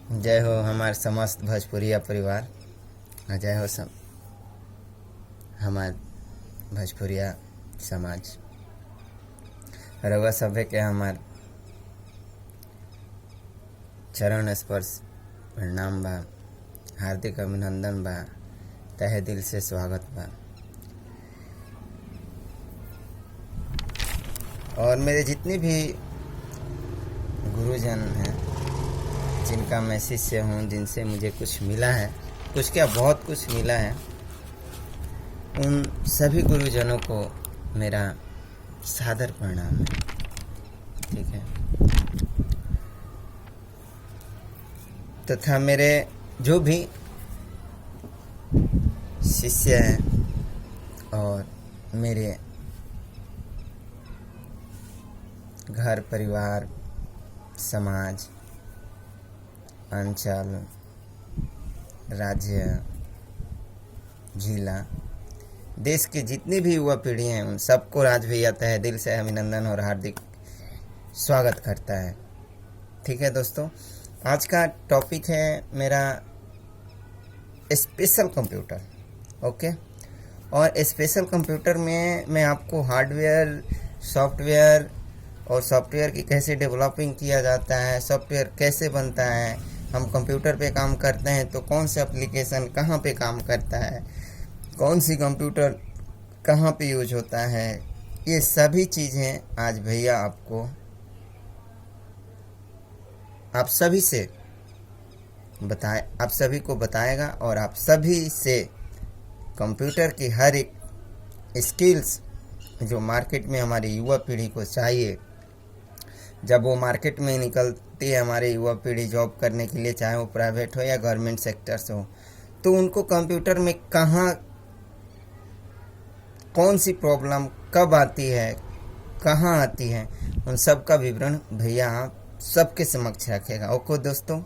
जय हो हमार समस्त भोजपुरिया परिवार। जय हो सब हमार भोजपुरिया समाज। रउआ सभे के हमार चरण स्पर्श प्रणाम बा, हार्दिक अभिनंदन बा, तहे दिल से स्वागत बा। और मेरे जितने भी गुरुजन हैं, जिनका मैं शिष्य हूँ, जिनसे मुझे कुछ मिला है, कुछ क्या बहुत कुछ मिला है, उन सभी गुरुजनों को मेरा सादर प्रणाम है। ठीक है। तथा मेरे जो भी शिष्य हैं और मेरे घर परिवार, समाज, अंचल, राज्य, जिला, देश के जितनी भी युवा पीढ़ी हैं, उन सबको राज भैया तहे दिल से अभिनंदन और हार्दिक स्वागत करता है। ठीक है दोस्तों, आज का टॉपिक है मेरा स्पेशल कंप्यूटर। ओके। और स्पेशल कंप्यूटर में मैं आपको हार्डवेयर, सॉफ्टवेयर और सॉफ्टवेयर की कैसे डेवलपिंग किया जाता है, सॉफ्टवेयर कैसे बनता है, हम कंप्यूटर पे काम करते हैं तो कौन सा एप्लीकेशन कहाँ पे काम करता है, कौन सी कंप्यूटर कहाँ पे यूज होता है, ये सभी चीज़ें आज भैया आप सभी को बताएगा। और आप सभी से कंप्यूटर की हर एक स्किल्स जो मार्केट में हमारी युवा पीढ़ी को चाहिए, जब वो मार्केट में निकलती है हमारी युवा पीढ़ी जॉब करने के लिए, चाहे वो प्राइवेट हो या गवर्नमेंट सेक्टर से हो, तो उनको कंप्यूटर में कौन सी प्रॉब्लम कब आती है, कहाँ आती है, उन सब का विवरण भैया आप सबके समक्ष रखेगा। ओके दोस्तों,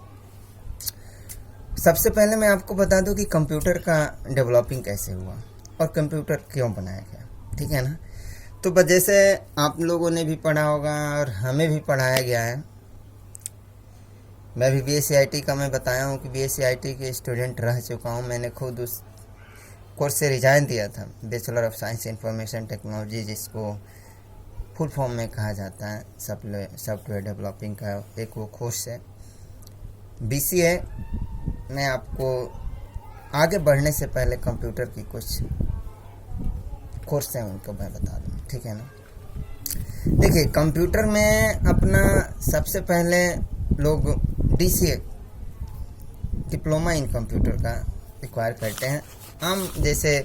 सबसे पहले मैं आपको बता दूं कि कंप्यूटर का डेवलपिंग कैसे हुआ और कंप्यूटर क्यों बनाया गया। ठीक है ना। तो जैसे आप लोगों ने भी पढ़ा होगा और हमें भी पढ़ाया गया है, मैं भी BSc IT का मैं बताया हूँ कि BSc IT के स्टूडेंट रह चुका हूँ। मैंने खुद उस कोर्स से रिजाइन दिया था, bachelor of science information technology, जिसको फुल फॉर्म में कहा जाता है सॉफ्टवेयर डेवलपिंग का एक वो कोर्स है। BCA मैं आपको आगे बढ़ने से पहले कंप्यूटर की कुछ कोर्स हैं उनको मैं बता दूँ। ठीक है ना। देखिए, कंप्यूटर में अपना सबसे पहले लोग DCA डिप्लोमा इन कंप्यूटर का रिक्वायर करते हैं। हम जैसे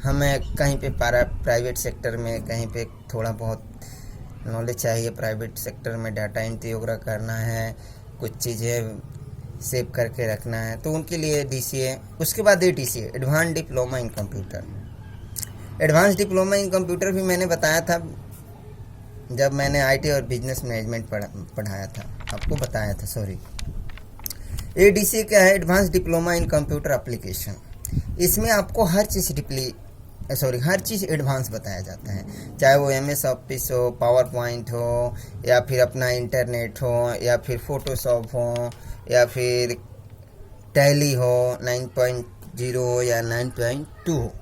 हमें कहीं पे प्राइवेट सेक्टर में कहीं पे थोड़ा बहुत नॉलेज चाहिए, प्राइवेट सेक्टर में डाटा एंट्री वगैरह करना है, कुछ चीज़ें सेव करके रखना है, तो उनके लिए DCA। उसके बाद DTCA advance diploma in computer. Advance diploma in computer भी मैंने बताया था जब मैंने IT और बिजनेस मैनेजमेंट पढ़ाया था, आपको बताया था, सॉरी। DCA क्या है? Advance diploma in computer application. इसमें आपको हर चीज़ एडवांस बताया जाता है, चाहे वो MS ऑफिस हो, पावर पॉइंट हो, या फिर अपना इंटरनेट हो, या फिर फोटोशॉप हो, या फिर टैली हो 9.0 हो या 9.2 हो।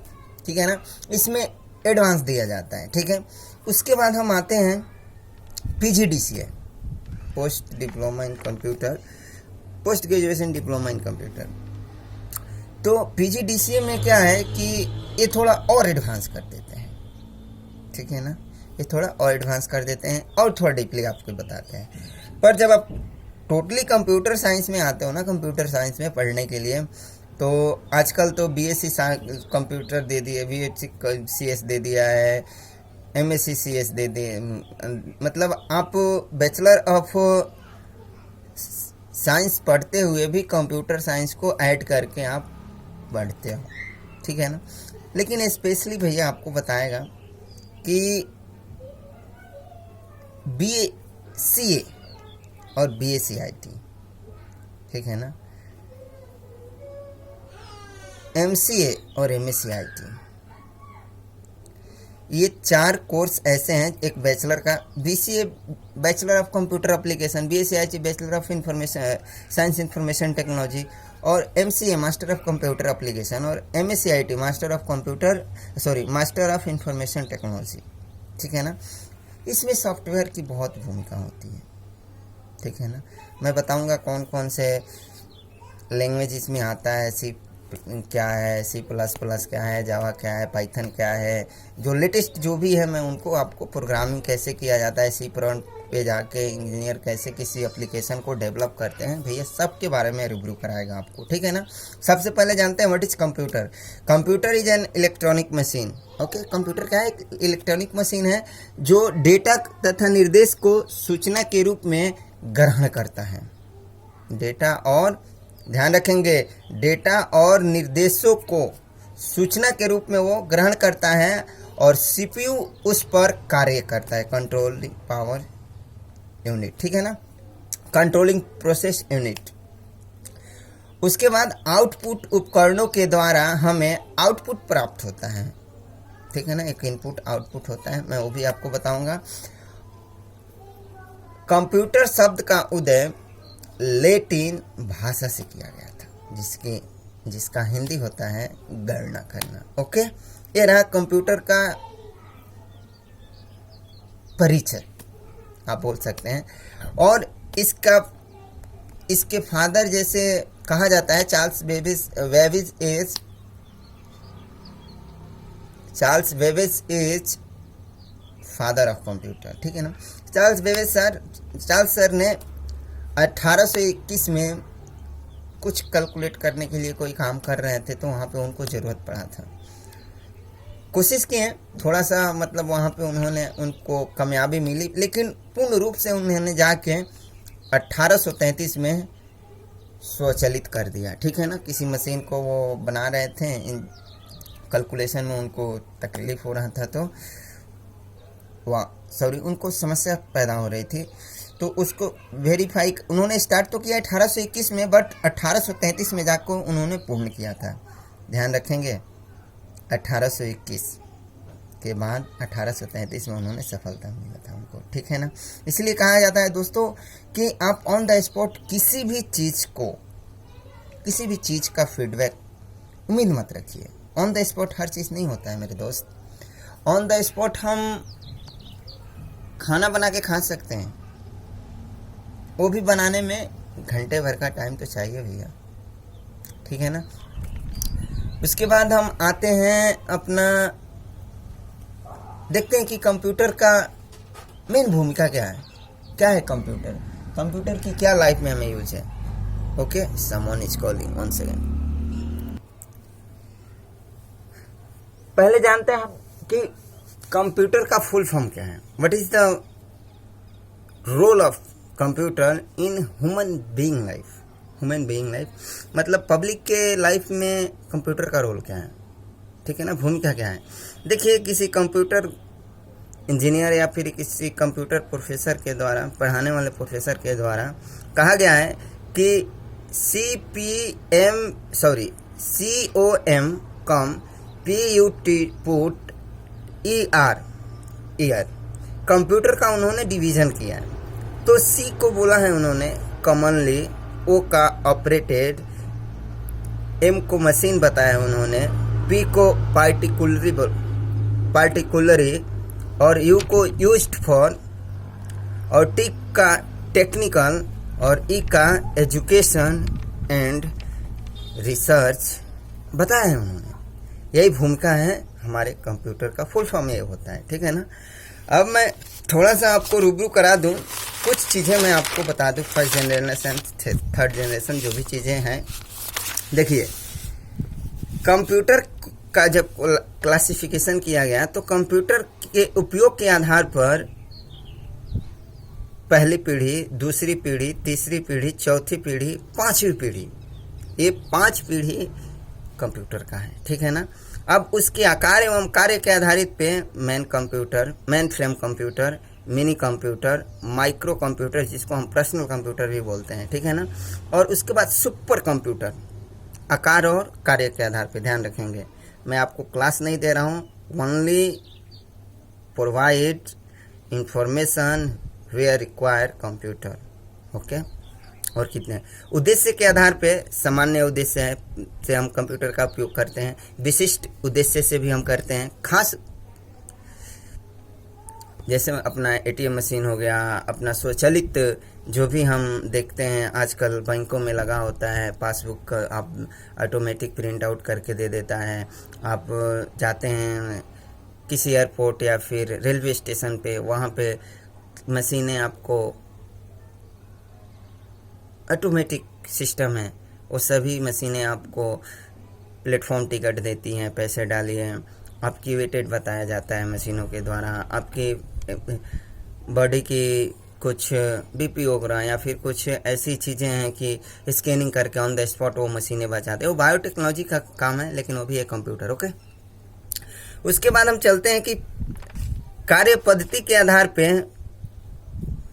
ठीक है ना। इसमें एडवांस दिया जाता है। ठीक है। उसके बाद हम आते हैं PGDCA, post diploma in computer, post graduation diploma in computer. तो PGDCA में क्या है कि ये थोड़ा और एडवांस कर देते हैं। ठीक है ना। ये थोड़ा और एडवांस कर देते हैं और थोड़ा डीपली आपको बताते हैं। पर जब आप टोटली कंप्यूटर साइंस में आते हो ना, कंप्यूटर साइंस में पढ़ने के लिए, तो आजकल तो BSc कंप्यूटर दे दिए, BSc CS दे दिया है, MSc CS दे दिए। मतलब आप बैचलर ऑफ साइंस पढ़ते हुए भी कंप्यूटर साइंस को ऐड करके आप बढ़ते हो। ठीक है ना। लेकिन स्पेशली भैया आपको बताएगा कि BCA और BSc IT, ठीक है ना, MCA और MSc IT, ये 4 कोर्स ऐसे हैं, एक बैचलर का BCA bachelor of computer application, BSc bachelor of information science information technology, और MCA master of computer application, और MSc IT master of information technology. ठीक है ना। इसमें सॉफ्टवेयर की बहुत भूमिका होती है। ठीक है ना। मैं बताऊंगा कौन कौन से लैंग्वेज इसमें आता है, सी क्या है, C++ क्या है, जावा क्या है, पाइथन क्या है, जो लेटेस्ट जो भी है मैं उनको आपको, प्रोग्रामिंग कैसे किया जाता है, सी प्रोग्राम पे जाके इंजीनियर कैसे किसी एप्लीकेशन को डेवलप करते हैं, भैया सब के बारे में रिव्यू कराएगा आपको। ठीक है ना। सबसे पहले जानते हैं what is computer. Computer is an electronic machine. Okay, computer क्या है? एक इलेक्ट्रॉनिक मशीन है जो डेटा तथा निर्देश को सूचना के रूप में ग्रहण करता है। डेटा और, ध्यान रखेंगे, डेटा और निर्देशों को सूचना के रूप में वो ग्रहण करता है और CPU उस पर कार्य करता है, कंट्रोलिंग पावर यूनिट। ठीक है ना, कंट्रोलिंग प्रोसेस यूनिट। उसके बाद आउटपुट उपकरणों के द्वारा हमें आउटपुट प्राप्त होता है। ठीक है ना, एक इनपुट आउटपुट होता है, मैं वो भी आपको बताऊंगा। कंप्यूटर शब्द का उदय लैटिन भाषा से किया गया था, जिसका हिंदी होता है गणना करना। ओके, ये रहा कंप्यूटर का परिचय, आप बोल सकते हैं। और इसके फादर जैसे कहा जाता है, Charles Babbage is father of computer. ठीक है ना। चार्ल्स सर ने 1821 में कुछ कैलकुलेट करने के लिए कोई काम कर रहे थे, तो वहाँ पे उनको ज़रूरत पड़ा था। कोशिश किए थोड़ा सा, मतलब वहाँ पे उनको कामयाबी मिली, लेकिन पूर्ण रूप से उन्होंने जाके 1833 में स्वचालित कर दिया। ठीक है ना। किसी मशीन को वो बना रहे थे, कैलकुलेशन में उनको तकलीफ हो रहा था, तो उनको समस्या पैदा हो रही थी, तो उसको वेरीफाई उन्होंने स्टार्ट तो किया 1821 में, बट 1833 में जाकर उन्होंने पूर्ण किया था। ध्यान रखेंगे, 1821 के बाद 1833 में उन्होंने सफलता मिला था उनको। ठीक है ना। इसलिए कहा जाता है दोस्तों कि आप ऑन द स्पॉट किसी भी चीज़ का फीडबैक उम्मीद मत रखिए। ऑन द स्पॉट हर चीज़ नहीं होता है मेरे दोस्त। ऑन द स्पॉट हम खाना बना के खा सकते हैं, वो भी बनाने में घंटे भर का टाइम तो चाहिए भैया। ठीक है ना। उसके बाद हम आते हैं अपना, देखते हैं कि कंप्यूटर का मेन भूमिका क्या है कंप्यूटर की क्या लाइफ में हमें यूज है। Okay, someone is calling, 1 second. पहले जानते हैं कि कंप्यूटर का फुल फॉर्म क्या है। What is the role of computer in human being life, मतलब पब्लिक के लाइफ में कंप्यूटर का रोल क्या है। ठीक है ना, भूमिका क्या है। देखिए, किसी कंप्यूटर इंजीनियर या फिर किसी कंप्यूटर प्रोफेसर के द्वारा, पढ़ाने वाले प्रोफेसर के द्वारा कहा गया है कि COM PUT ER कंप्यूटर का उन्होंने डिवीज़न किया है। तो C को बोला है उन्होंने कॉमनली, O का ऑपरेटेड, M को मशीन बताया उन्होंने, P को पार्टिकुलरी और U को यूज्ड फॉर, और T का टेक्निकल, और E का एजुकेशन एंड रिसर्च बताया है उन्होंने। यही भूमिका है हमारे कंप्यूटर का, फुल फॉर्म ये होता है। ठीक है ना। अब मैं थोड़ा सा आपको रूबरू करा दूं, कुछ चीज़ें मैं आपको बता दूं, फर्स्ट जनरेशन, थर्ड जनरेशन जो भी चीज़ें हैं। देखिए, कंप्यूटर का जब क्लासिफिकेशन किया गया, तो कंप्यूटर के उपयोग के आधार पर पहली पीढ़ी, दूसरी पीढ़ी, तीसरी पीढ़ी, चौथी पीढ़ी, पांचवी पीढ़ी, ये 5 पीढ़ी कंप्यूटर का है। ठीक है ना। अब उसके आकार एवं कार्य के आधारित पे main frame computer, mini computer, micro computer, जिसको हम पर्सनल कंप्यूटर भी बोलते हैं। ठीक है ना। और उसके बाद सुपर कंप्यूटर, आकार और कार्य के आधार पे। ध्यान रखेंगे, मैं आपको क्लास नहीं दे रहा हूँ, only provide information where require computer. Okay, और कितने उद्देश्य के आधार पे सामान्य उद्देश्य से हम कंप्यूटर का उपयोग करते हैं, विशिष्ट उद्देश्य से भी हम करते हैं, खास जैसे अपना एटीएम मशीन हो गया, अपना स्वचालित जो भी हम देखते हैं आजकल बैंकों में लगा होता है, पासबुक आप ऑटोमेटिक प्रिंट आउट करके दे देता है। आप जाते हैं किसी एयरपोर्ट या फिर रेलवे स्टेशन पे, वहाँ पे मशीनें आपको ऑटोमेटिक सिस्टम है, वो सभी मशीनें आपको प्लेटफॉर्म टिकट देती हैं, पैसे डालिए, आपकी वेटेज बताया जाता है मशीनों के द्वारा, आपकी बॉडी की कुछ बीपी वगैरह या फिर कुछ ऐसी चीज़ें हैं कि स्कैनिंग करके ऑन द स्पॉट वो मशीनें बचाते हैं। वो बायोटेक्नोलॉजी का काम है, लेकिन वो भी एक कंप्यूटर। ओके, उसके बाद हम चलते हैं कि कार्य पद्धति के आधार पे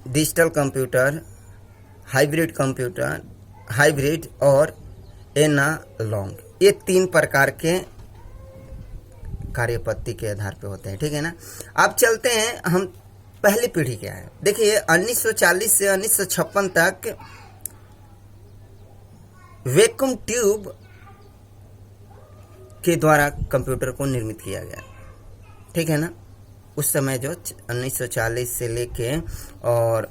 digital computer, hybrid computer, hybrid और एनालॉग, ये 3 प्रकार के कार्य पद्धति के आधार पे होते हैं। ठीक है ना। अब चलते हैं हम पहली पीढ़ी क्या है। देखिए 1940 से 1956 तक वैक्यूम ट्यूब के द्वारा कंप्यूटर को निर्मित किया गया। ठीक है ना। उस समय जो 1940 से लेके और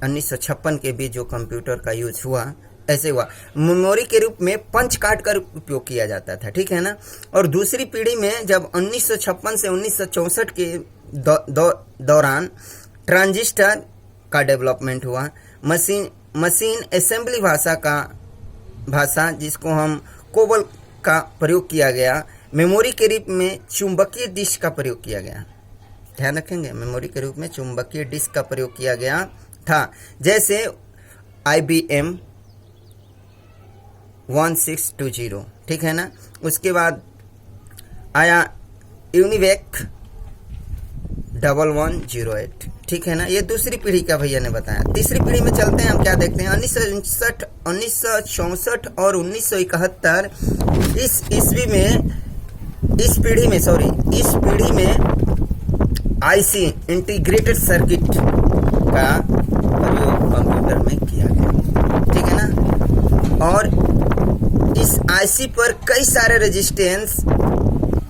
1956 के बीच जो कंप्यूटर का यूज हुआ, ऐसे हुआ। मेमोरी के रूप में पंच कार्ड का उपयोग किया जाता था। ठीक है ना। और दूसरी पीढ़ी में जब 1956 से 1964 के दौरान ट्रांजिस्टर का डेवलपमेंट हुआ। मशीन असेंबली भाषा जिसको हम कोबल का प्रयोग किया गया। मेमोरी के रूप में चुंबकीय डिस्क का प्रयोग किया गया। ध्यान रखेंगे, मेमोरी के रूप में चुंबकीय डिस्क का प्रयोग किया गया था, जैसे IBM 1620। ठीक है ना। उसके बाद आया यूनिवेक 1108। ठीक है ना। ये दूसरी पीढ़ी का भैया ने बताया। तीसरी पीढ़ी में चलते हैं, हम क्या देखते हैं 1964 और 1971। इस पीढ़ी में IC इंटीग्रेटेड सर्किट का प्रयोग कंप्यूटर में किया गया। ठीक है ना। और इस IC पर कई सारे रेजिस्टेंस,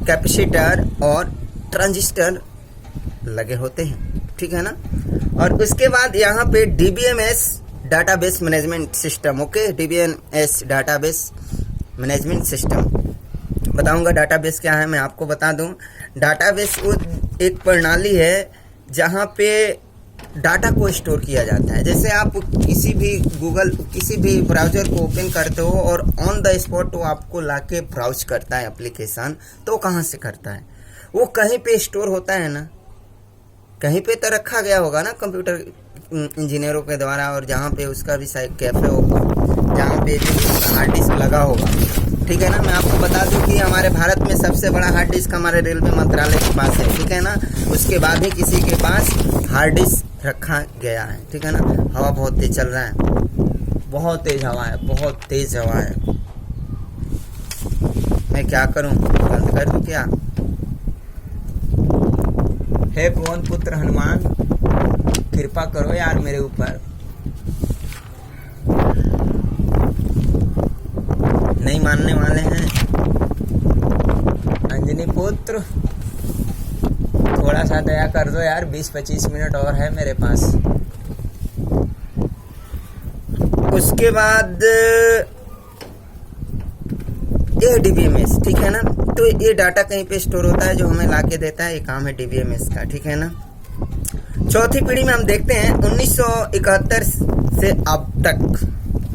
कैपेसिटर और ट्रांजिस्टर लगे होते हैं। ठीक है ना। और उसके बाद यहाँ पे DBMS database management system. Okay, DBMS database management system बताऊंगा। डाटाबेस क्या है मैं आपको बता दूं। डाटाबेस वो एक प्रणाली है जहाँ पे डाटा को स्टोर किया जाता है। जैसे आप किसी भी ब्राउज़र को ओपन करते हो और ऑन द स्पॉट वो आपको लाके ब्राउज करता है एप्लीकेशन, तो कहाँ से करता है? वो कहीं पे स्टोर होता है ना, कहीं पे तो रखा गया होगा ना कंप्यूटर इंजीनियरों के द्वारा, और जहाँ पे उसका भी शायद कैफे होगा, जहाँ पे हार्ड डिस्क लगा होगा। ठीक है ना। मैं आपको बता दूं कि हमारे भारत में सबसे बड़ा हार्ड डिस्क हमारे रेलवे मंत्रालय के पास है। ठीक है ना। उसके बाद ही किसी के पास हार्ड डिस्क रखा गया है। ठीक है ना। हवा बहुत तेज चल रहा है, बहुत तेज हवा है, बहुत तेज हवा है। मैं क्या करूं, बंद कर दूं क्या? हे पवन पुत्र हनुमान, कृपा करो यार मेरे ऊपर। नहीं मानने वाले हैं। अंजनी पुत्र, थोड़ा सा दया कर दो यार, 20-25 मिनट और है मेरे पास। उसके बाद ये DBMS। ठीक है ना। तो ये डाटा कहीं पे स्टोर होता है जो हमें लाके देता है, ये काम है DBMS का। ठीक है ना। चौथी पीढ़ी में हम देखते हैं 1971 से अब तक,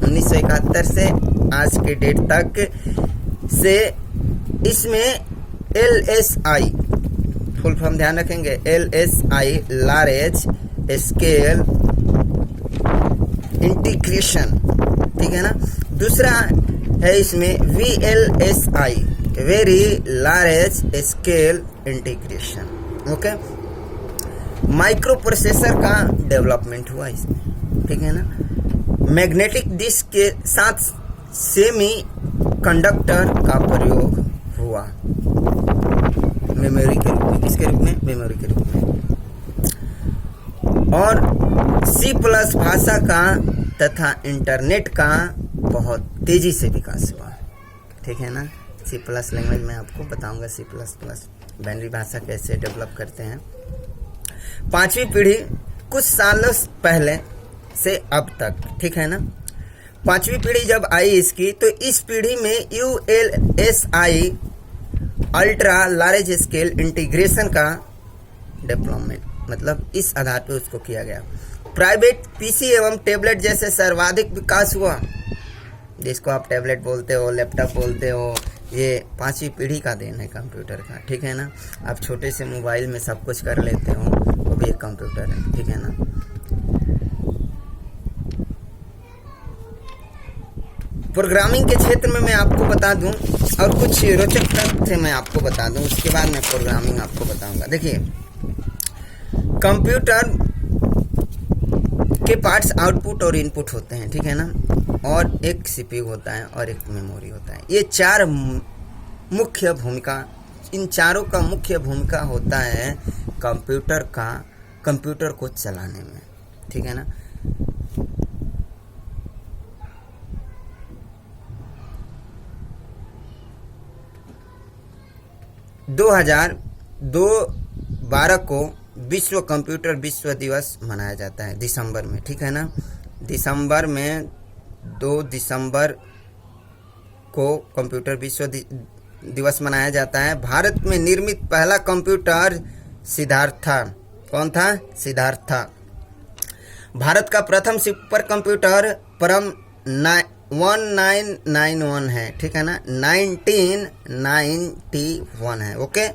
1971 से आज के डेट तक से इसमें LSI फुल फॉर्म ध्यान रखेंगे, LSI लार्ज स्केल इंटीग्रेशन। ठीक है ना। दूसरा है इसमें VLSI very large scale integration. Okay, micro processor का डेवलपमेंट हुआ इसमें। ठीक है ना। मैग्नेटिक डिस्क के साथ सेमी कंडक्टर का प्रयोग हुआ मेमोरी के रूप में। किसके रूप में? मेमोरी के रूप में। और C प्लस भाषा का तथा इंटरनेट का बहुत तेजी से विकास हुआ। ठीक है ना, C प्लस लैंग्वेज में आपको बताऊंगा C प्लस प्लस बाइनरी भाषा कैसे डेवलप करते हैं। पांचवी पीढ़ी कुछ सालों पहले से अब तक, ठीक है ना, पांचवी पीढ़ी जब आई इसकी, तो इस पीढ़ी में ULSI ultra large scale integration का डेवलपमेंट, मतलब इस आधार पर उसको किया गया। प्राइवेट PC एवं टैबलेट जैसे सर्वाधिक विकास हुआ, जिसको आप टैबलेट बोलते हो, लैपटॉप बोलते हो, ये पांचवी पीढ़ी का देन है कंप्यूटर का। ठीक है ना, आप छोटे से मोबाइल में सब कुछ कर लेते हो, वो भी एक कंप्यूटर है। ठीक है ना, प्रोग्रामिंग के क्षेत्र में मैं आपको बता दूं और कुछ रोचक तथ्य मैं आपको बता दूं, उसके बाद मैं प्रोग्रामिंग आपको बताऊंगा। देखिए, कंप्यूटर के पार्ट्स आउटपुट और इनपुट होते हैं। ठीक है ना, और एक CPU होता है और एक मेमोरी होता है। ये चार मुख्य भूमिका, इन चारों का मुख्य भूमिका होता है कंप्यूटर को चलाने में। ठीक है ना, दो 2012 को विश्व कंप्यूटर विश्व दिवस मनाया जाता है दिसंबर में। ठीक है ना, दिसंबर में 2 दिसंबर को कंप्यूटर विश्व दिवस मनाया जाता है। भारत में निर्मित पहला कंप्यूटर सिद्धार्था, कौन था? सिद्धार्था। भारत का प्रथम सुपर कंप्यूटर परम 1991 है। ठीक है ना, 1991 है। ओके,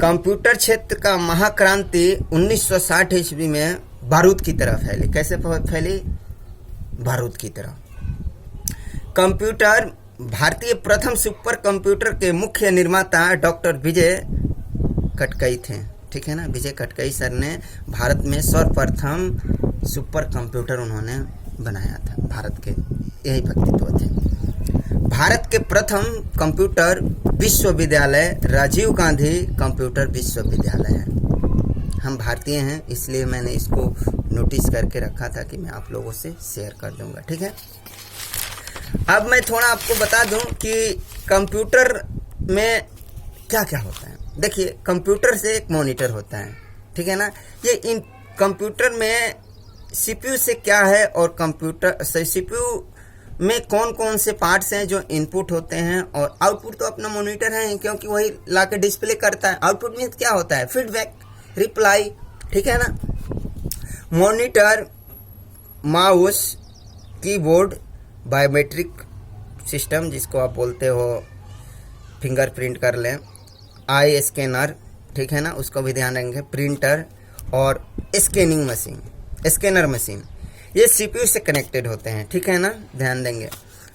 कंप्यूटर क्षेत्र का महाक्रांति 1960 ईस्वी में बारूद की तरह फैली। कैसे फैली? बारूद की तरह। कंप्यूटर भारतीय प्रथम सुपर कंप्यूटर के मुख्य निर्माता डॉक्टर विजय कटकई थे। ठीक है ना, विजय कटकई सर ने भारत में सर्वप्रथम सुपर कंप्यूटर उन्होंने बनाया था। भारत के यही व्यक्तित्व थे। भारत के प्रथम कंप्यूटर विश्वविद्यालय राजीव गांधी कंप्यूटर विश्वविद्यालय है। हम भारतीय हैं, इसलिए मैंने इसको नोटिस करके रखा था कि मैं आप लोगों से शेयर कर दूंगा। ठीक है, अब मैं थोड़ा आपको बता दूं कि कंप्यूटर में क्या क्या होता है। देखिए, कंप्यूटर से एक मॉनिटर होता है। ठीक है ना, ये इन कंप्यूटर में CPU से क्या है और कंप्यूटर से CPU में कौन कौन से पार्ट्स हैं जो इनपुट होते हैं, और आउटपुट तो अपना मॉनिटर है, क्योंकि वही लाके डिस्प्ले करता है। आउटपुट में क्या होता है? Feedback, reply. ठीक है ना, monitor, mouse, keyboard, biometric system जिसको आप बोलते हो फिंगरप्रिंट कर लें, आई स्कैनर, ठीक है ना, उसको भी ध्यान रखेंगे, प्रिंटर और स्कैनिंग मशीन, स्कैनर मशीन, ये CPU से कनेक्टेड होते हैं। ठीक है ना, ध्यान देंगे।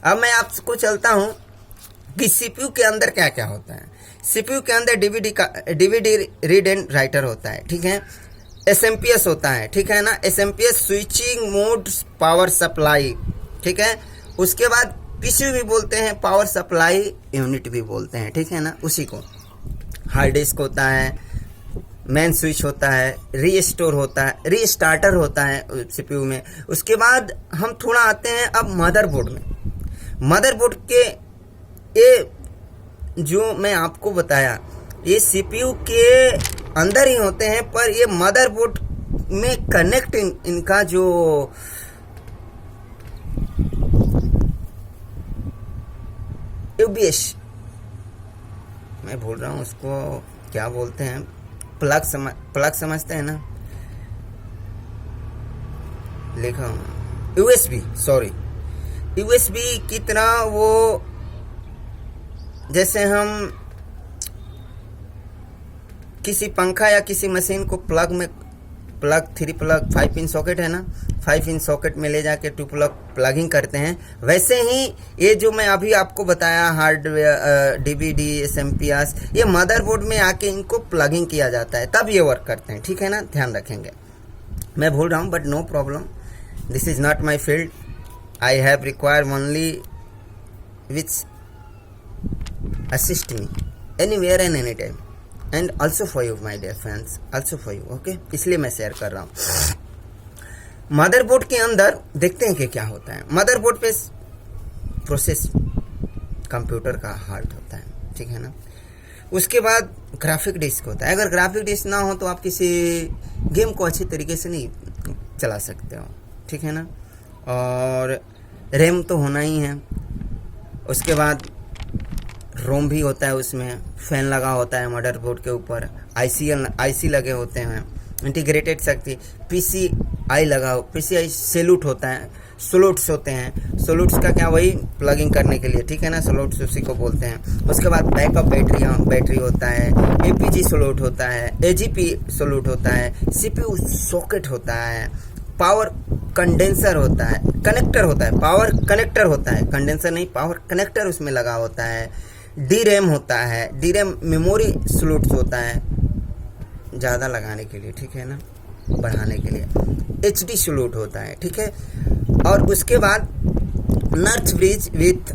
अब मैं आपको चलता हूं कि CPU के अंदर क्या क्या होता है। CPU के अंदर DVD रीड एंड राइटर होता है। ठीक है, SMPS होता है। ठीक है ना, SMPS switching mode power supply. ठीक है, उसके बाद PCU भी बोलते हैं, पावर सप्लाई यूनिट भी बोलते हैं। ठीक है ना, उसी को हार्ड डिस्क होता है, मेन स्विच होता है, रीस्टोर होता है, रीस्टार्टर होता है CPU में। उसके बाद हम थोड़ा आते हैं अब मदरबोर्ड में। मदरबोर्ड के ये जो मैं आपको बताया, ये CPU के अंदर ही होते हैं, पर ये मदरबोर्ड में कनेक्ट इनका जो UBS, मैं भूल रहा हूँ उसको क्या बोलते हैं, प्लग समझते हैं ना, लिखा हूँ USB, सॉरी, USB की तरह वो, जैसे हम किसी पंखा या किसी मशीन को प्लग 3 प्लग 5 पिन सॉकेट है ना, 5 पिन सॉकेट में ले जाके 2 प्लगिंग करते हैं, वैसे ही ये जो मैं अभी आपको बताया हार्डवेयर, DVD, SMPS, ये मदरबोर्ड में आके इनको प्लगिंग किया जाता है, तब ये वर्क करते हैं। ठीक है ना, ध्यान रखेंगे। मैं भूल रहा हूँ, but no problem, this is not my field, I have require only which assist me anywhere and any time. And also for you my dear friends, also for you, okay, इसलिए मैं शेयर कर रहा हूँ। Motherboard के अंदर देखते हैं कि क्या होता है। मदरबोर्ड पे प्रोसेस कंप्यूटर का हार्ट होता है, ठीक है ना। उसके बाद ग्राफिक डिस्क होता है। अगर ग्राफिक डिस्क ना हो तो आप किसी गेम को अच्छी तरीके से नहीं चला सकते हो, ठीक है ना। और रैम तो होना ही है। उसके बाद रोम भी होता है, उसमें फैन लगा होता है मदरबोर्ड के ऊपर, आईसी लगे होते हैं, इंटीग्रेटेड शक्ति, पीसीआई लगा, पीसीआई सैल्यूट होता है, स्लॉट्स होते हैं। स्लॉट्स का क्या, वही प्लगिंग करने के लिए, ठीक है ना, स्लॉट्स उसी को बोलते हैं। उसके बाद बैकअप बैटरी होता है, एपीजी स्लॉट होता है, एजीपी स्लॉट होता है, सीपीयू सॉकेट होता है, पावर कंडेंसर होता है, कनेक्टर होता है, पावर कनेक्टर होता है, कंडेंसर नहीं, पावर कनेक्टर उसमें लगा होता है। डी रैम होता है, डी रैम मेमोरी स्लॉट्स होता है ज़्यादा लगाने के लिए, ठीक है ना, बढ़ाने के लिए। एचडी स्लॉट होता है, ठीक है। और उसके बाद नर्च ब्रिज विथ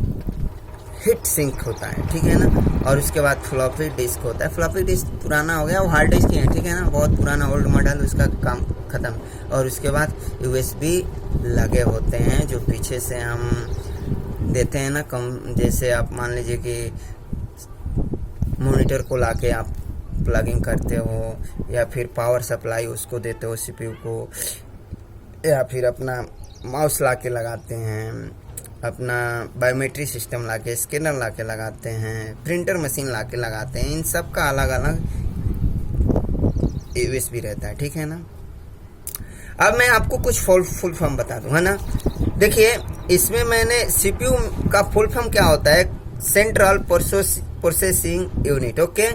हीट सिंक होता है, ठीक है ना। और उसके बाद फ्लॉपी डिस्क होता है। फ्लॉपी डिस्क पुराना हो गया, वो हार्ड डिस्क ही है, ठीक है ना, बहुत पुराना ओल्ड मॉडल, उसका काम ख़त्म। और उसके बाद यूएसबी लगे होते हैं जो पीछे से हम देते हैं ना, कम, जैसे आप मान लीजिए कि मॉनिटर को लाके आप प्लगिंग करते हो, या फिर पावर सप्लाई उसको देते हो सीपीयू को, या फिर अपना माउस लाके लगाते हैं, अपना बायोमेट्रिक सिस्टम लाके, स्कैनर लाके लगाते हैं, प्रिंटर मशीन लाके लगाते हैं। इन सब का अलग अलग यूएसबी रहता है, ठीक है ना। अब मैं आपको कुछ फुल फॉर्म बता दूं, है ना। देखिए, इसमें मैंने सीपीयू का फुल फॉर्म क्या होता है, सेंट्रल प्रोसेसिंग यूनिट, ओके।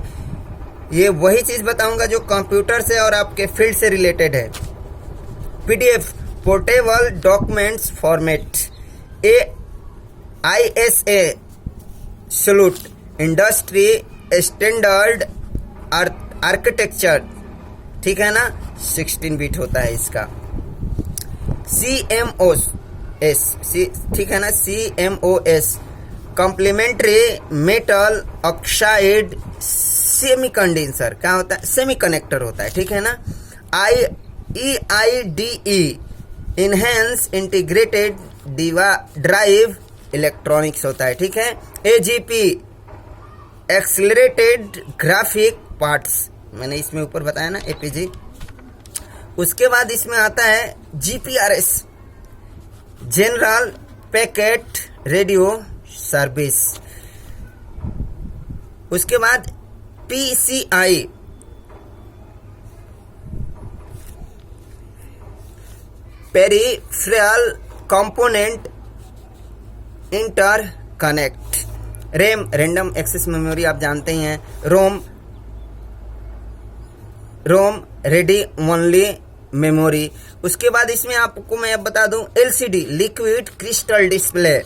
ये वही चीज़ बताऊंगा जो कंप्यूटर से और आपके फील्ड से रिलेटेड है। PDF, portable documents format, ISA solute, industry standard architecture, ठीक है ना, 16 बिट होता है इसका। CMOS, ठीक है ना, CMOS, complementary metal oxide semi condenser, क्या होता है, सेमी कनेक्टर होता है, ठीक है ना। EIDE, enhance integrated drive electronics होता है, ठीक है। AGP, एक्सेलरेटेड ग्राफिक पार्ट्स, मैंने इसमें ऊपर बताया ना, APG। उसके बाद इसमें आता है GPRS, general packet radio service. उसके बाद PCI, peripheral component interconnect. RAM, random access memory, आप जानते ही हैं। ROM ready only memory. उसके बाद इसमें आपको मैं अब बता दूं, LCD, liquid crystal display,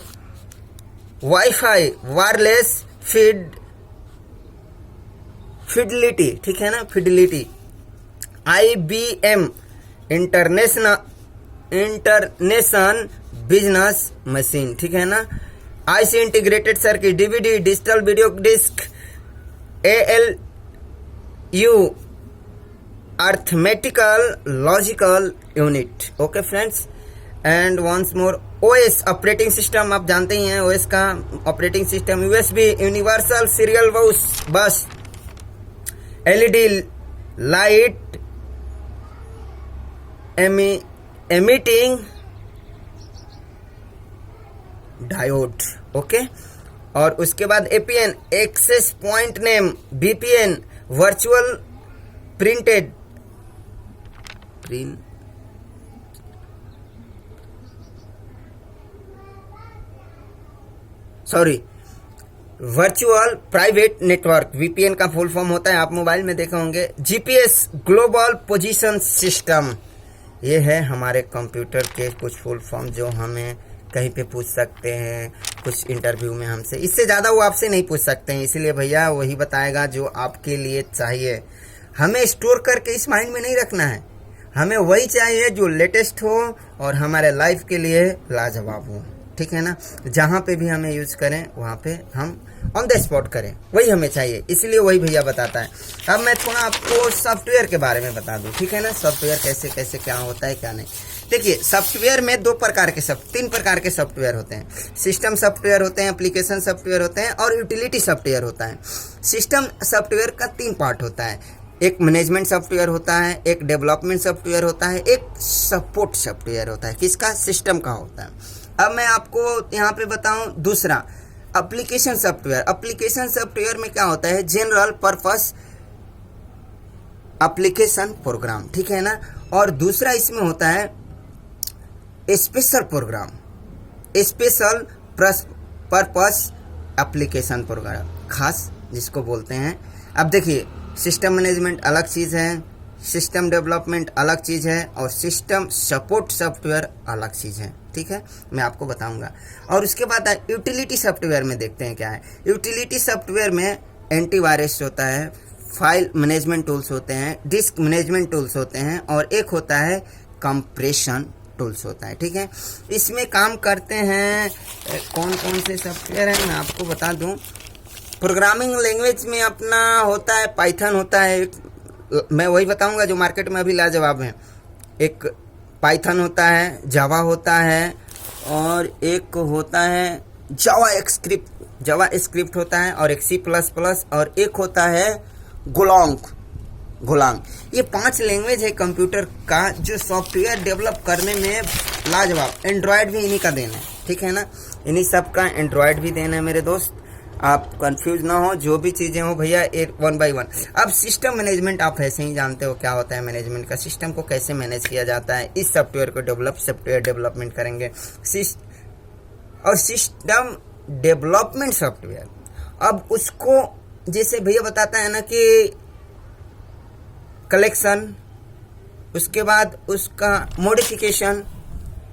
wifi, wireless fidelity, ठीक है ना, fidelity. IBM international business machine, ठीक है ना। IC integrated circuit, DVD, digital video disc, ALU arithmetical logical unit, okay friends. And once more, OS operating system, आप जानते ही हैं OS का operating system. USB universal serial bus, LED light emitting diode, okay. और उसके बाद APN, access point name, VPN, virtual printed virtual private network, VPN का full form होता है, आप मोबाइल में देखे होंगे। GPS, global position system. ये है हमारे कंप्यूटर के कुछ फुल फॉर्म जो हमें कहीं पे पूछ सकते हैं, कुछ इंटरव्यू में हमसे। इससे ज़्यादा वो आपसे नहीं पूछ सकते हैं, इसीलिए भैया वही बताएगा जो आपके लिए चाहिए। हमें स्टोर करके इस माइंड में नहीं रखना है, हमें वही चाहिए जो लेटेस्ट हो और हमारे लाइफ के लिए लाजवाब हो, ठीक है ना। जहाँ पे भी हमें यूज करें वहाँ पे हम ऑन द स्पॉट करें, वही हमें चाहिए, इसलिए वही भैया बताता है। अब मैं थोड़ा आपको सॉफ्टवेयर के बारे में बता दूं, ठीक है ना। सॉफ्टवेयर कैसे कैसे क्या होता है क्या नहीं। देखिए, सॉफ्टवेयर में तीन प्रकार के सॉफ्टवेयर होते हैं। सिस्टम सॉफ्टवेयर होते हैं, एप्लीकेशन सॉफ्टवेयर होते हैं और यूटिलिटी सॉफ्टवेयर होता है। सिस्टम सॉफ्टवेयर का 3 पार्ट होता है, एक मैनेजमेंट सॉफ्टवेयर होता है, एक डेवलपमेंट सॉफ्टवेयर होता है, एक सपोर्ट सॉफ्टवेयर होता है। किसका? सिस्टम का होता है। अब मैं आपको यहाँ पे बताऊँ दूसरा, एप्लीकेशन सॉफ्टवेयर। एप्लीकेशन सॉफ्टवेयर में क्या होता है? जनरल पर्पस एप्लीकेशन प्रोग्राम, ठीक है ना। और दूसरा इसमें होता है special program, special purpose application program, खास जिसको बोलते हैं। अब देखिए, सिस्टम मैनेजमेंट अलग चीज़ है, सिस्टम डेवलपमेंट अलग चीज़ है और सिस्टम सपोर्ट सॉफ्टवेयर अलग चीज़ है, ठीक है, मैं आपको बताऊंगा। और उसके बाद यूटिलिटी सॉफ्टवेयर में देखते हैं क्या है। यूटिलिटी सॉफ्टवेयर में एंटीवायरस होता है, फाइल मैनेजमेंट टूल्स होते हैं, डिस्क मैनेजमेंट टूल्स होते हैं और एक होता है कंप्रेशन टूल्स होता है, ठीक है। इसमें काम करते हैं कौन कौन से सॉफ्टवेयर हैं मैं आपको बता दूं। प्रोग्रामिंग लैंग्वेज में अपना होता है पाइथन होता है, मैं वही बताऊंगा जो मार्केट में अभी लाजवाब है। एक पाइथन होता है, जावा होता है और एक होता है जावा स्क्रिप्ट होता है और एक C++ और एक होता है गोलांग। ये 5 लैंग्वेज है कंप्यूटर का जो सॉफ्टवेयर डेवलप करने में लाजवाब। एंड्रॉयड भी इन्हीं का देना है, ठीक है ना, इन्हीं सब का एंड्रॉयड भी देना है मेरे दोस्त। आप कंफ्यूज ना हो, जो भी चीज़ें हो भैया 1 by 1। अब सिस्टम मैनेजमेंट आप ऐसे ही जानते हो क्या होता है मैनेजमेंट का, सिस्टम को कैसे मैनेज किया जाता है। इस सॉफ्टवेयर को सॉफ्टवेयर डेवलपमेंट करेंगे। और सिस्टम डेवलपमेंट सॉफ्टवेयर, अब उसको जैसे भैया बताता है ना कि कलेक्शन, उसके बाद उसका modification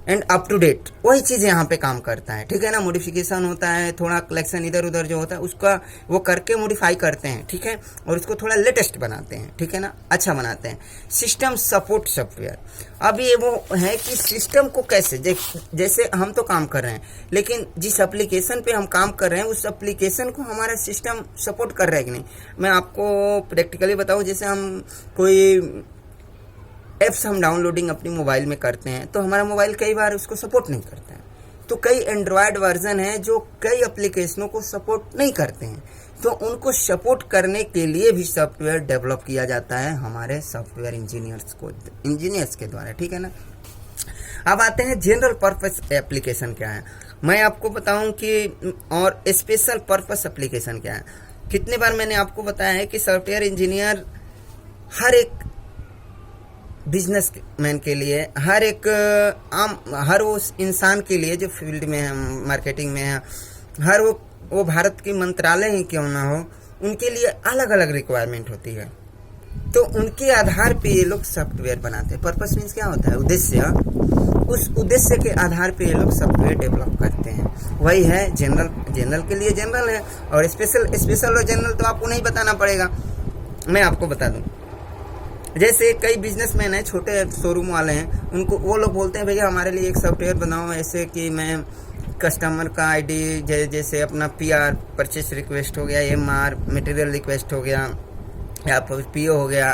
and up to date, वही चीज़ यहाँ पे काम करता है, ठीक है ना। मॉडिफिकेशन होता है, थोड़ा कलेक्शन इधर उधर जो होता है उसका वो करके मॉडिफाई करते हैं, ठीक है, और उसको थोड़ा लेटेस्ट बनाते हैं, ठीक है ना, अच्छा बनाते हैं। सिस्टम सपोर्ट सॉफ्टवेयर, अब ये वो है कि सिस्टम को कैसे, जैसे हम तो काम कर रहे हैं लेकिन जिस एप्लीकेशन पे हम काम कर रहे हैं उस एप्लीकेशन को हमारा सिस्टम सपोर्ट कर रहा है कि नहीं। मैं आपको प्रैक्टिकली बताऊँ, जैसे हम कोई ऐप्स हम डाउनलोडिंग अपनी मोबाइल में करते हैं तो हमारा मोबाइल कई बार उसको सपोर्ट नहीं करता है, तो कई एंड्रॉयड वर्जन है जो कई एप्लीकेशनों को सपोर्ट नहीं करते हैं, तो उनको सपोर्ट करने के लिए भी सॉफ्टवेयर डेवलप किया जाता है हमारे सॉफ्टवेयर इंजीनियर्स के द्वारा, ठीक है ना। अब आते हैं जनरल पर्पस एप्लीकेशन क्या है, मैं आपको बताऊं कि, और स्पेशल पर्पस एप्लीकेशन क्या है। कितने बार मैंने आपको बताया है कि सॉफ्टवेयर इंजीनियर हर एक बिजनेसमैन के लिए, हर उस इंसान के लिए जो फील्ड में है, मार्केटिंग में है, हर वो भारत की मंत्रालय ही क्यों ना हो, उनके लिए अलग अलग रिक्वायरमेंट होती है, तो उनके आधार पे ये लोग सॉफ्टवेयर बनाते हैं। पर्पस मीन्स क्या होता है? उद्देश्य। उस उद्देश्य के आधार पे ये लोग सॉफ्टवेयर डेवलप करते हैं, वही है जनरल के लिए जनरल है, और स्पेशल और जनरल तो आपको नहीं बताना पड़ेगा, मैं आपको बता दूं। जैसे कई बिजनेसमैन हैं, छोटे शोरूम वाले हैं, उनको वो लोग बोलते हैं भैया हमारे लिए एक सॉफ्टवेयर बनाओ, ऐसे कि मैं कस्टमर का आईडी, जैसे अपना PR परचेस रिक्वेस्ट हो गया, MR मटेरियल रिक्वेस्ट हो गया, या PO हो गया,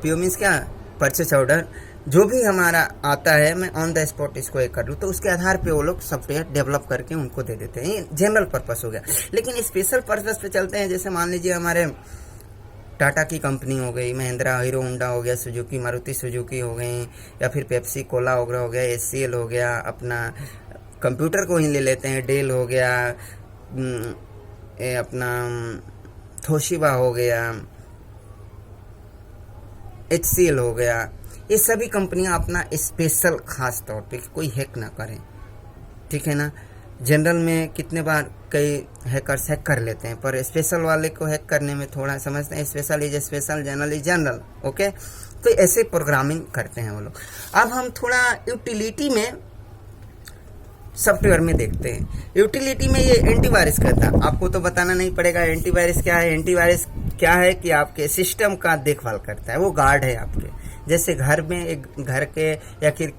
PO मीन्स क्या, परचेस ऑर्डर, जो भी हमारा आता है मैं ऑन द स्पॉट इसको एक कर लूँ, तो उसके आधार पे वो लोग सॉफ्टवेयर डेवलप करके उनको दे देते हैं। ये जनरल पर्पस हो गया। लेकिन स्पेशल पर्पस पे चलते हैं, जैसे मान लीजिए हमारे टाटा की कंपनी हो गई, महिंद्रा हीरो होंडा हो गया, सुजुकी मारुति सुजुकी हो गई, या फिर पेप्सी कोला वगैरह हो गया, HCL हो गया, अपना कंप्यूटर को ही ले लेते हैं, डेल हो गया, अपना तोशिबा हो गया, HCL हो गया, ये सभी कंपनियां अपना स्पेशल खास तौर पे कोई हैक ना करें, ठीक है ना। जनरल में कितने बार कई हैकर्स हैक कर लेते हैं, पर स्पेशल वाले को हैक करने में थोड़ा समझते हैं, special is special, general is general, okay. तो ऐसे प्रोग्रामिंग करते हैं वो लोग। अब हम थोड़ा यूटिलिटी में सॉफ्टवेयर में देखते हैं। यूटिलिटी में ये एंटीवायरस करता है, आपको तो बताना नहीं पड़ेगा एंटीवायरस क्या है। एंटीवायरस क्या है कि आपके सिस्टम का देखभाल करता है, वो गार्ड है आपके, जैसे घर में एक घर के या फिर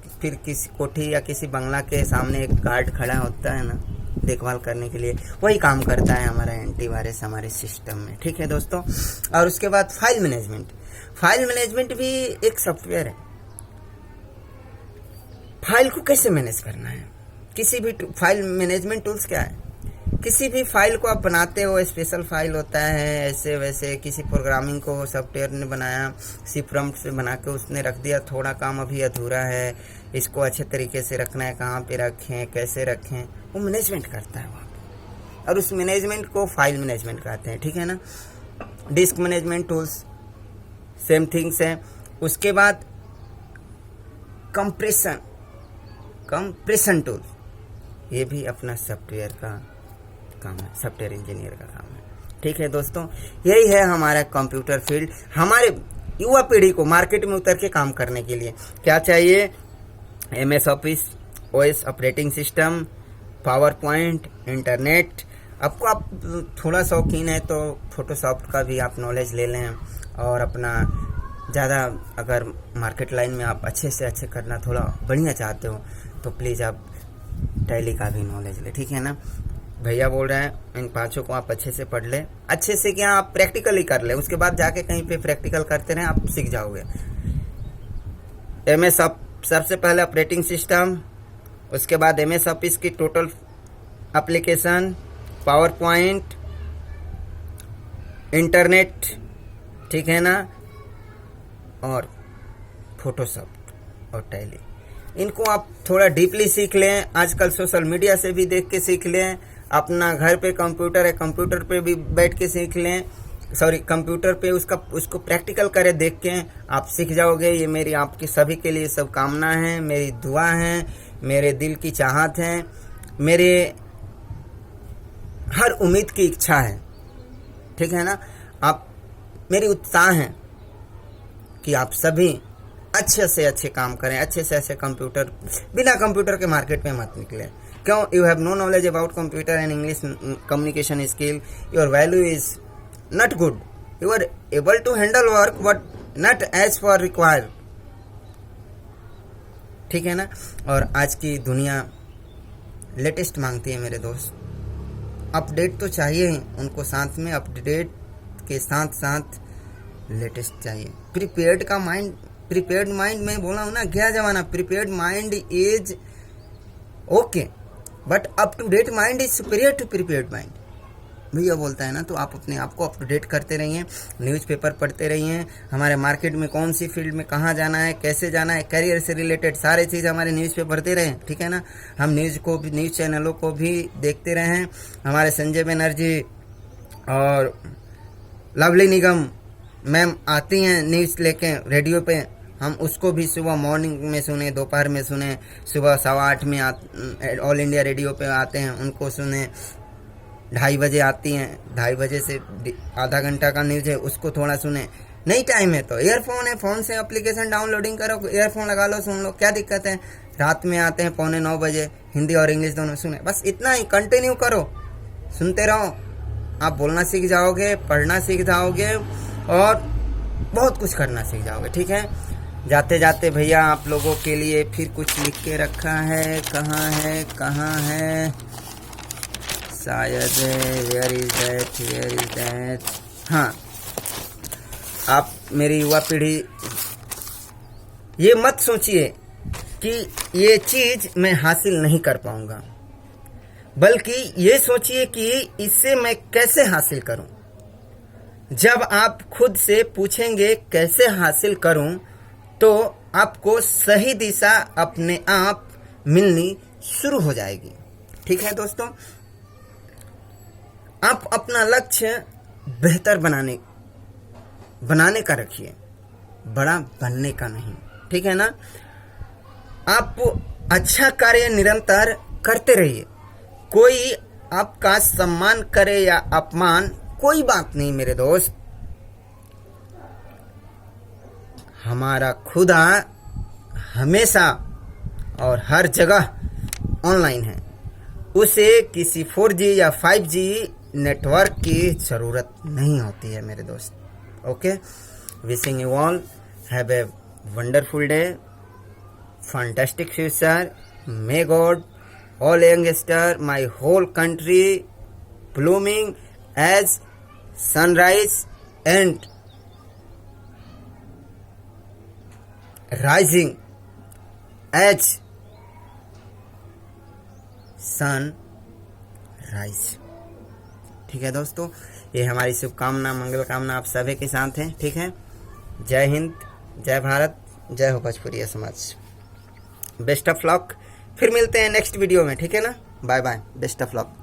किसी कोठी या किसी बंगला के सामने एक गार्ड खड़ा होता है ना देखभाल करने के लिए, वही काम करता है हमारा एंटीवायरस हमारे सिस्टम में। ठीक है दोस्तों। और उसके बाद फाइल मैनेजमेंट भी एक सॉफ्टवेयर है। फाइल को कैसे मैनेज करना है, किसी भी फाइल मैनेजमेंट टूल्स क्या है, किसी भी फाइल को आप बनाते हो स्पेशल फाइल होता है, ऐसे वैसे किसी प्रोग्रामिंग को सॉफ्टवेयर ने बनाया, सी प्रॉम्प्ट से बना के उसने रख दिया, थोड़ा काम अभी अधूरा है, इसको अच्छे तरीके से रखना है, कहाँ पे रखें कैसे रखें, वो मैनेजमेंट करता है वहाँ पे, और उस मैनेजमेंट को फाइल मैनेजमेंट कहते हैं। ठीक है ना। Disc management tools same things है। उसके बाद कंप्रेशन टूल, ये भी अपना सॉफ्टवेयर का काम है, सॉफ्टवेयर इंजीनियर का काम है। ठीक है दोस्तों, यही है हमारा कंप्यूटर फील्ड। हमारे युवा पीढ़ी को मार्केट में उतर के काम करने के लिए क्या चाहिए, MS office, OS operating system, power point, internet. आपको आप थोड़ा शौकीन है तो फोटोशॉप का भी आप नॉलेज ले लें, और अपना ज़्यादा अगर मार्केट लाइन में आप अच्छे से अच्छे करना थोड़ा बढ़िया चाहते हो तो प्लीज़ आप टैली का भी नॉलेज ले। ठीक है ना। भैया बोल रहे हैं इन पांचों को आप अच्छे से पढ़ लें, अच्छे से क्या आप प्रैक्टिकली कर लें, उसके बाद जाके कहीं पे प्रैक्टिकल करते रहें, आप सीख जाओगे। MS सबसे पहले ऑपरेटिंग सिस्टम, उसके बाद MS ऑफिस की total application, power point, internet, ठीक है ना, और फोटोशॉप और टैली। इनको आप थोड़ा डीपली सीख लें, आजकल सोशल मीडिया से भी देख के सीख लें, अपना घर पे कंप्यूटर है, कंप्यूटर पे भी बैठ के सीख लें, कंप्यूटर पे उसको प्रैक्टिकल करें, देख के आप सीख जाओगे। ये मेरी आपकी सभी के लिए सब कामना है, मेरी दुआ है, मेरे दिल की चाहत है, मेरे हर उम्मीद की इच्छा है। ठीक है ना। आप मेरी उत्साह है कि आप सभी अच्छे से अच्छे काम करें, अच्छे से अच्छे कंप्यूटर, बिना कंप्यूटर के मार्केट में मत निकले। क्यों? You have no knowledge about computer and English communication skill, your value is not good, you are able to handle work but not as for require. ठीक है ना। और आज की दुनिया लेटेस्ट मांगती है मेरे दोस्त, अपडेट तो चाहिए ही उनको, साथ में अपडेट के साथ साथ लेटेस्ट चाहिए। प्रिपेयर्ड माइंड मैं बोला हूँ ना, गया जमाना, prepared mind is okay but up to date mind is superior to prepared mind, भैया बोलता है ना। तो आप अपने आप को अप टू डेट करते रहिए, न्यूज़पेपर पढ़ते रहिए, हमारे मार्केट में कौन सी फील्ड में कहाँ जाना है, कैसे जाना है, करियर से रिलेटेड सारे चीज़ हमारे न्यूज़ पे पढ़ते रहें। ठीक है ना। हम न्यूज़ चैनलों को भी देखते रहें, हमारे संजय बनर्जी और लवली निगम मैम आती हैं न्यूज़ लेके रेडियो पे, हम उसको भी सुबह मॉर्निंग में सुने, दोपहर में सुने, सुबह 8:15 में ऑल इंडिया रेडियो पे आते हैं, उनको सुने, 2:30 बजे आती हैं, 2:30 बजे से आधा घंटा का न्यूज़ है उसको थोड़ा सुने। नहीं टाइम है तो ईयरफोन है, फ़ोन से एप्लीकेशन डाउनलोडिंग करो, ईयरफोन लगा लो, सुन लो, क्या दिक्कत है। रात में आते हैं 8:45 बजे, हिंदी और इंग्लिश दोनों सुने, बस इतना ही कंटिन्यू करो, सुनते रहो, आप बोलना सीख जाओगे, पढ़ना सीख जाओगे और बहुत कुछ करना सीख जाओगे। ठीक है। जाते जाते भैया आप लोगों के लिए फिर कुछ लिख के रखा है, कहाँ है शायद, वेयर इज दैट। हाँ, आप मेरी युवा पीढ़ी ये मत सोचिए कि ये चीज़ मैं हासिल नहीं कर पाऊंगा, बल्कि ये सोचिए कि इससे मैं कैसे हासिल करूं। जब आप खुद से पूछेंगे कैसे हासिल करूं, तो आपको सही दिशा अपने आप मिलनी शुरू हो जाएगी। ठीक है दोस्तों। आप अपना लक्ष्य बेहतर बनाने का रखिए, बड़ा बनने का नहीं। ठीक है ना। आप अच्छा कार्य निरंतर करते रहिए, कोई आपका सम्मान करे या अपमान कोई बात नहीं मेरे दोस्त, हमारा खुदा हमेशा और हर जगह ऑनलाइन है, उसे किसी 4G या 5G नेटवर्क की ज़रूरत नहीं होती है मेरे दोस्त। Okay, wishing you all have a wonderful day, fantastic future, may God all youngster, my whole country blooming as sunrise and rising as sun rise. ठीक है दोस्तों, ये हमारी शुभकामना मंगल कामना आप सभी के साथ हैं। ठीक है, जय हिंद, जय भारत, जय हो भोजपुरिया समाज। बेस्ट ऑफ लक, फिर मिलते हैं नेक्स्ट वीडियो में। ठीक है ना, bye bye, best of luck.